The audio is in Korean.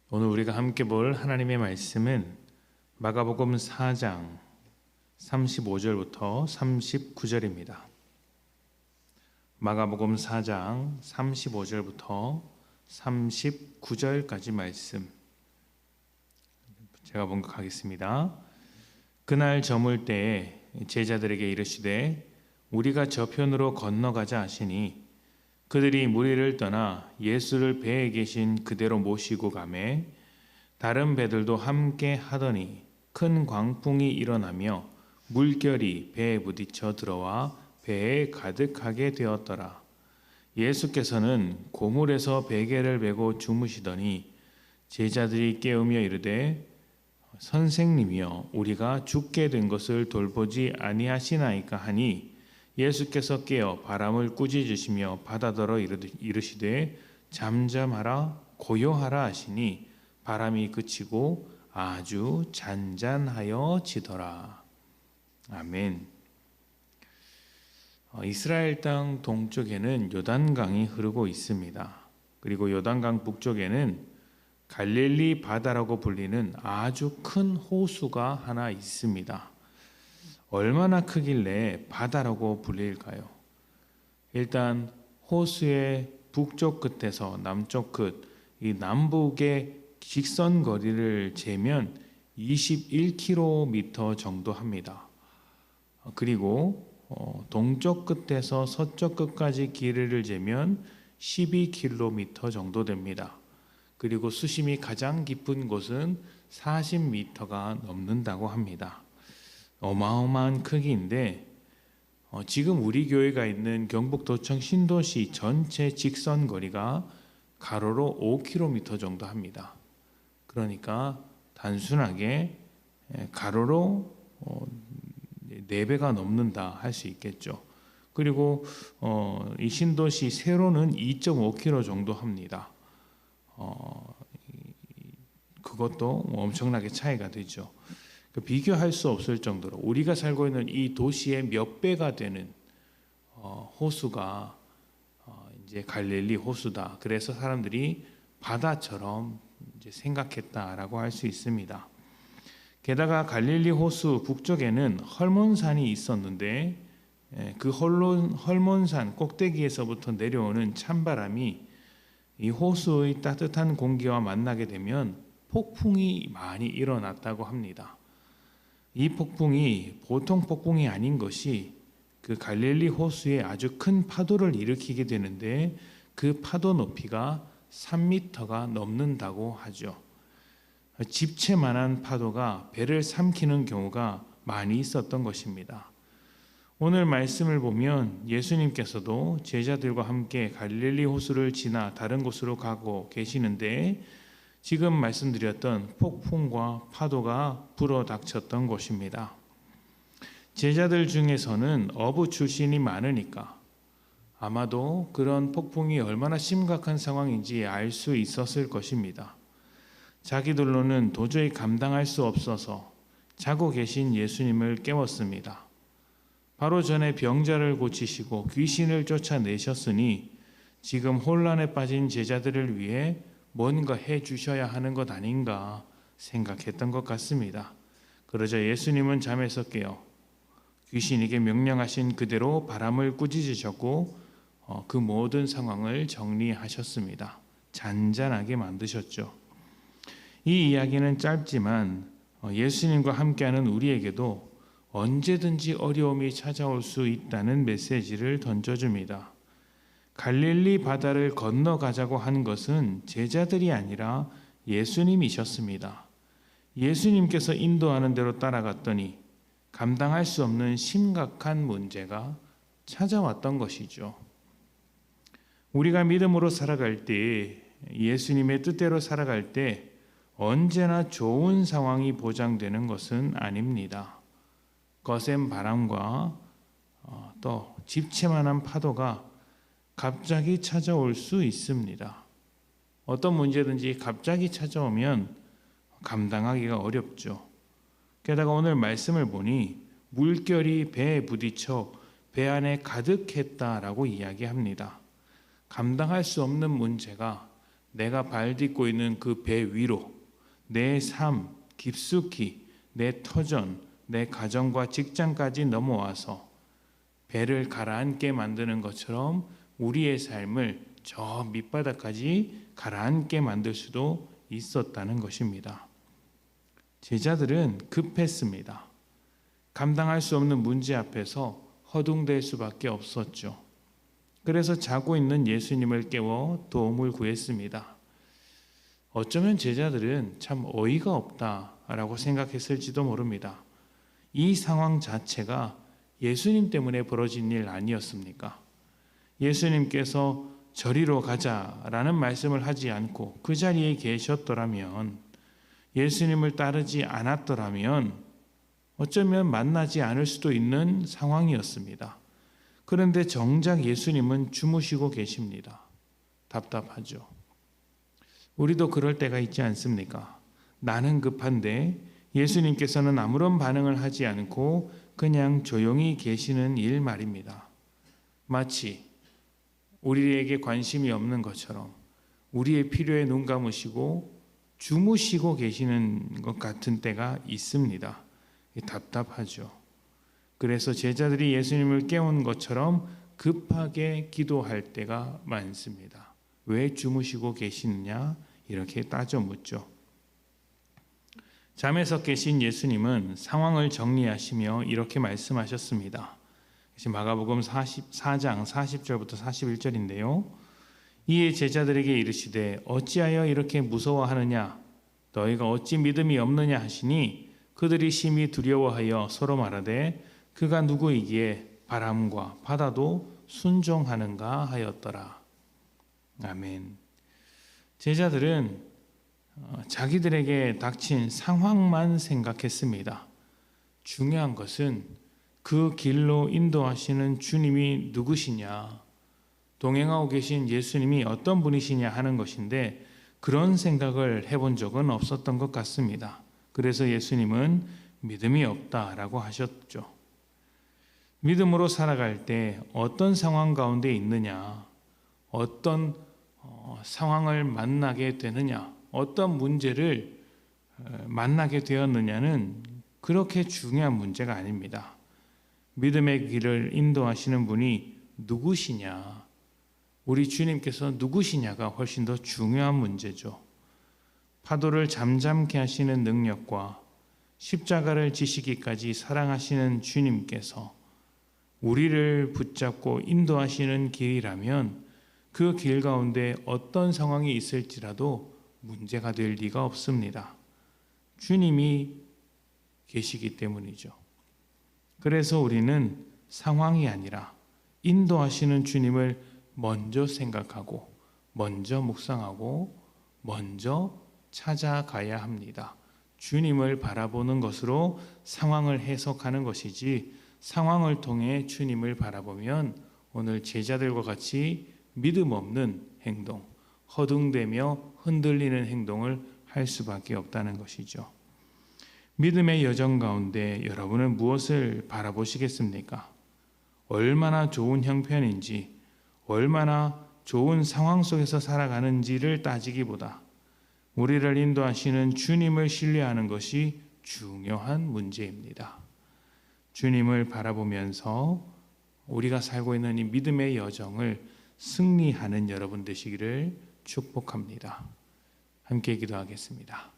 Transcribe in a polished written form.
오늘 우리가 함께 볼 하나님의 말씀은 마가복음 4장 35절부터 39절입니다. 마가복음 4장 35절부터 39절까지 말씀 제가 봉독하겠습니다. 그날 저물 때에 제자들에게 이르시되 우리가 저편으로 건너가자 하시니 그들이 무리를 떠나 예수를 배에 계신 그대로 모시고 가매 다른 배들도 함께 하더니 큰 광풍이 일어나며 물결이 배에 부딪혀 들어와 배에 가득하게 되었더라. 예수께서는 고물에서 베개를 메고 주무시더니 제자들이 깨우며 이르되 선생님이여 우리가 죽게 된 것을 돌보지 아니하시나이까 하니 예수께서 깨어 바람을 꾸짖으시며 바다더러 이르시되 잠잠하라 고요하라 하시니 바람이 그치고 아주 잔잔하여 지더라. 아멘. 이스라엘 땅 동쪽에는 요단강이 흐르고 있습니다. 그리고 요단강 북쪽에는 갈릴리 바다라고 불리는 아주 큰 호수가 하나 있습니다. 얼마나 크길래 바다라고 불릴까요? 일단 호수의 북쪽 끝에서 남쪽 끝, 이 남북의 직선 거리를 재면 21km 정도 합니다. 그리고 동쪽 끝에서 서쪽 끝까지 길이를 재면 12km 정도 됩니다. 그리고 수심이 가장 깊은 곳은 40m가 넘는다고 합니다. 어마어마한 크기인데 지금 우리 교회가 있는 경북도청 신도시 전체 직선 거리가 가로로 5km 정도 합니다. 그러니까 단순하게 가로로 4배가 넘는다 할 수 있겠죠. 그리고 이 신도시 세로는 2.5km 정도 합니다. 그것도 엄청나게 차이가 되죠. 비교할 수 없을 정도로 우리가 살고 있는 이 도시의 몇 배가 되는 호수가 이제 갈릴리 호수다. 그래서 사람들이 바다처럼 이제 생각했다라고 할 수 있습니다. 게다가 갈릴리 호수 북쪽에는 헐몬산이 있었는데 그 헐몬산 꼭대기에서부터 내려오는 찬바람이 이 호수의 따뜻한 공기와 만나게 되면 폭풍이 많이 일어났다고 합니다. 이 폭풍이 보통 폭풍이 아닌 것이 그 갈릴리 호수에 아주 큰 파도를 일으키게 되는데 그 파도 높이가 3m가 넘는다고 하죠. 집채만한 파도가 배를 삼키는 경우가 많이 있었던 것입니다. 오늘 말씀을 보면 예수님께서도 제자들과 함께 갈릴리 호수를 지나 다른 곳으로 가고 계시는데 지금 말씀드렸던 폭풍과 파도가 불어닥쳤던 곳입니다. 제자들 중에서는 어부 출신이 많으니까 아마도 그런 폭풍이 얼마나 심각한 상황인지 알 수 있었을 것입니다. 자기들로는 도저히 감당할 수 없어서 자고 계신 예수님을 깨웠습니다. 바로 전에 병자를 고치시고 귀신을 쫓아내셨으니 지금 혼란에 빠진 제자들을 위해 뭔가 해 주셔야 하는 것 아닌가 생각했던 것 같습니다. 그러자 예수님은 잠에서 깨어 귀신에게 명령하신 그대로 바람을 꾸짖으셨고 그 모든 상황을 정리하셨습니다. 잔잔하게 만드셨죠. 이 이야기는 짧지만 예수님과 함께하는 우리에게도 언제든지 어려움이 찾아올 수 있다는 메시지를 던져줍니다. 갈릴리 바다를 건너가자고 한 것은 제자들이 아니라 예수님이셨습니다. 예수님께서 인도하는 대로 따라갔더니 감당할 수 없는 심각한 문제가 찾아왔던 것이죠. 우리가 믿음으로 살아갈 때, 예수님의 뜻대로 살아갈 때 언제나 좋은 상황이 보장되는 것은 아닙니다. 거센 바람과 또 집채만한 파도가 갑자기 찾아올 수 있습니다. 어떤 문제든지 갑자기 찾아오면 감당하기가 어렵죠. 게다가 오늘 말씀을 보니 물결이 배에 부딪혀 배 안에 가득했다라고 이야기합니다. 감당할 수 없는 문제가 내가 발 딛고 있는 그 배 위로 내 삶 깊숙이 내 터전, 내 가정과 직장까지 넘어와서 배를 가라앉게 만드는 것처럼 우리의 삶을 저 밑바닥까지 가라앉게 만들 수도 있었다는 것입니다. 제자들은 급했습니다. 감당할 수 없는 문제 앞에서 허둥댈 수밖에 없었죠. 그래서 자고 있는 예수님을 깨워 도움을 구했습니다. 어쩌면 제자들은 참 어이가 없다라고 생각했을지도 모릅니다. 이 상황 자체가 예수님 때문에 벌어진 일 아니었습니까? 예수님께서 저리로 가자라는 말씀을 하지 않고 그 자리에 계셨더라면, 예수님을 따르지 않았더라면 어쩌면 만나지 않을 수도 있는 상황이었습니다. 그런데 정작 예수님은 주무시고 계십니다. 답답하죠. 우리도 그럴 때가 있지 않습니까? 나는 급한데 예수님께서는 아무런 반응을 하지 않고 그냥 조용히 계시는 일 말입니다. 마치 우리에게 관심이 없는 것처럼 우리의 필요에 눈 감으시고 주무시고 계시는 것 같은 때가 있습니다. 답답하죠. 그래서 제자들이 예수님을 깨운 것처럼 급하게 기도할 때가 많습니다. 왜 주무시고 계시느냐? 이렇게 따져 묻죠. 잠에서 깨신 예수님은 상황을 정리하시며 이렇게 말씀하셨습니다. 마가복음 4장 40절부터 41절인데요. 이에 제자들에게 이르시되 어찌하여 이렇게 무서워하느냐? 너희가 어찌 믿음이 없느냐 하시니 그들이 심히 두려워하여 서로 말하되 그가 누구이기에 바람과 바다도 순종하는가 하였더라. 아멘. 제자들은 자기들에게 닥친 상황만 생각했습니다. 중요한 것은 그 길로 인도하시는 주님이 누구시냐, 동행하고 계신 예수님이 어떤 분이시냐 하는 것인데 그런 생각을 해본 적은 없었던 것 같습니다. 그래서 예수님은 믿음이 없다라고 하셨죠. 믿음으로 살아갈 때 어떤 상황 가운데 있느냐, 어떤 상황을 만나게 되느냐, 어떤 문제를 만나게 되었느냐는 그렇게 중요한 문제가 아닙니다. 믿음의 길을 인도하시는 분이 누구시냐, 우리 주님께서 누구시냐가 훨씬 더 중요한 문제죠. 파도를 잠잠케 하시는 능력과 십자가를 지시기까지 사랑하시는 주님께서 우리를 붙잡고 인도하시는 길이라면 그 길 가운데 어떤 상황이 있을지라도 문제가 될 리가 없습니다. 주님이 계시기 때문이죠. 그래서 우리는 상황이 아니라 인도하시는 주님을 먼저 생각하고 먼저 묵상하고 먼저 찾아가야 합니다. 주님을 바라보는 것으로 상황을 해석하는 것이지, 상황을 통해 주님을 바라보면 오늘 제자들과 같이 믿음 없는 행동, 허둥대며 흔들리는 행동을 할 수밖에 없다는 것이죠. 믿음의 여정 가운데 여러분은 무엇을 바라보시겠습니까? 얼마나 좋은 형편인지, 얼마나 좋은 상황 속에서 살아가는지를 따지기보다 우리를 인도하시는 주님을 신뢰하는 것이 중요한 문제입니다. 주님을 바라보면서 우리가 살고 있는 이 믿음의 여정을 승리하는 여러분 되시기를 축복합니다. 함께 기도하겠습니다.